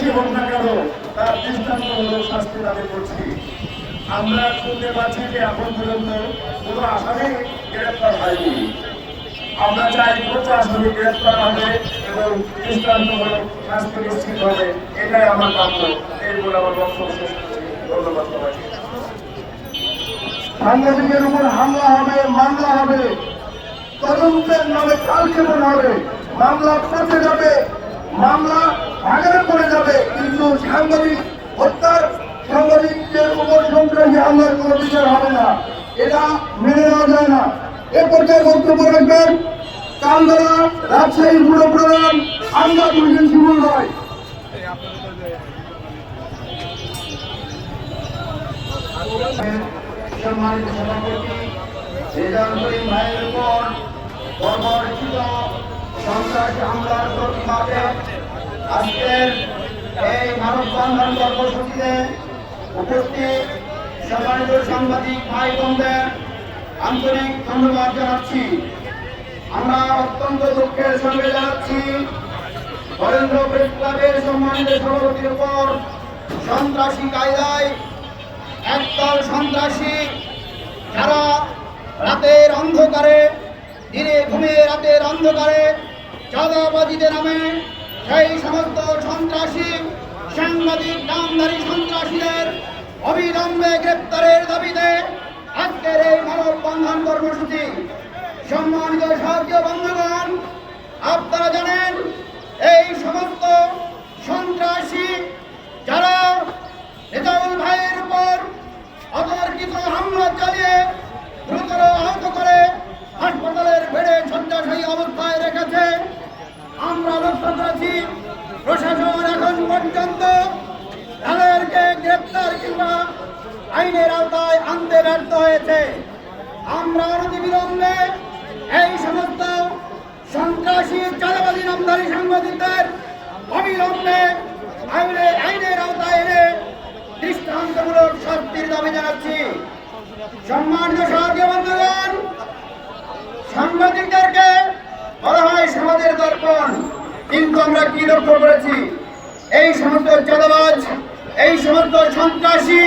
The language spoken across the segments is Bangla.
সন্ত্রাসী হোক না কেন তার দৃষ্টান্তমূলক শাস্তি দাবি করছি। আমরা শুনতে পাচ্ছি যে এখন পর্যন্ত কোনো আসামি গ্রেপ্তার হয়নি। আমরা চাই দ্রুত আসামি গ্রেপ্তার হবে এবং দৃষ্টান্তমূলক শাস্তি নিশ্চিত হবে, এটাই আমার কাম্য। এই বলে আমার বক্তব্য শেষ করছি। ধন্যবাদ সবাইকে। সাংবাদিকের উপর হামলা হবে, মামলা হবে, তদন্তের নামে কালক্ষেপণ হবে, মামলা পচে যাবে, মামলা ভাগারে পড়ে যাবে, কিন্তু সাংবাদিক হত্যার, সাংবাদিকদের উপর সন্ত্রাসী হামলার কোনো বিচার হবে না। এটা মেনে নেওয়া যায় না। এ পর্যায়ে বক্তব্য রাখবেন কালদরা রাজশাহী পুর প্রধান আমজাদ হোসেন শিমুল ভাই। সম্মানিত সভাপতি রেজাউল করিম ভাইয়ের উপর বর্বরচিত সন্ত্রাসী হামলার প্রতিবাদে আজকের এই মানববন্ধন কর্মসূচিতে উপস্থিত সম্মানিত সাংবাদিক ভাই বোনদের আন্তরিক ধন্যবাদ জানাচ্ছি। আমরা অত্যন্ত দুঃখের সঙ্গে জানাচ্ছি বরেন্দ্র প্রেস ক্লাবের সম্মানিত সভাপতির উপর সন্ত্রাসী কায়দায় একদল সন্ত্রাসী যারা রাতের অন্ধকারে, দিনে ঘুমিয়ে রাতের অন্ধকারে চাঁদাবাজিতে নামে, সেই সমস্ত সন্ত্রাসী সাংবাদিক নামধারী সন্ত্রাসীদের অবিলম্বে গ্রেপ্তারের দাবিতে আজকের এই মানববন্ধন কর্মসূচি। সম্মানিত সাহায্য বন্ধুগণ, আপনারা জানেন এই সমস্ত সন্ত্রাসী যারা রেজাউল ভাইয়ের উপর অতর্কিত হামলা চালিয়ে গুরুতর আহত করে হাসপাতালের বেডে শয্যাশায়ী অবস্থায় রেখেছে, আমরা লক্ষ্য করেছি প্রশাসন এখন পর্যন্ত তাদেরকে গ্রেপ্তার কিংবা আইনের আওতায় আনতে ব্যর্থ হয়েছে। আমরা অনতিবিলম্বে এই সমস্ত সন্ত্রাসী চাঁদাবাজি নামধারী সাংবাদিকদের অবিলম্বে আইনের আওতায় এনে দৃষ্টান্তমূলক শাস্তির দাবি জানাচ্ছি। সম্মানিত সহযোগী বন্ধুগণ, সাংবাদিকদেরকে বলা হয় সমাজের দর্পণ, কিন্তু আমরা কি লক্ষ্য করেছি? এই সমস্ত চাঁদাবাজ, এই সমস্ত সন্ত্রাসী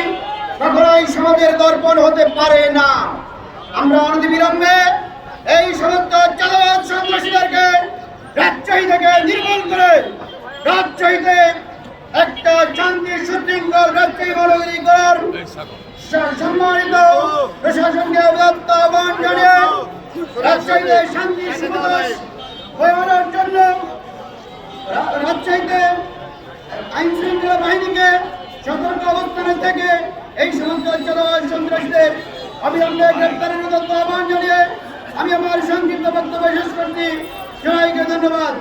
কখনোই সমাজের দর্পণ হতে পারে না। আমরা অনতিবিলম্বে এই সমস্ত চাঁদাবাজ সন্ত্রাসীদেরকে রাজশাহী থেকে নির্মূল করে রাজশাহীতে একটা শান্তি সুশৃঙ্খল রাজশাহী মহানগরী করার সম্মানিত প্রশাসনকে উদাত্ত আহ্বান জানিয়ে রাজশাহীতে শান্তি সমাবেশ হয়ে ওঠার জন্য রাজশাহীতে আইন শৃঙ্খলা বাহিনীকে সতর্ক অবস্থানে থেকে এই সমস্ত চাঁদাবাজ সন্ত্রাসীদের অবিলম্বে গ্রেপ্তারের উদাত্ত আহ্বান জানিয়ে আমি আমার সংক্ষিপ্ত বক্তব্য শেষ করছি। সবাইকে ধন্যবাদ।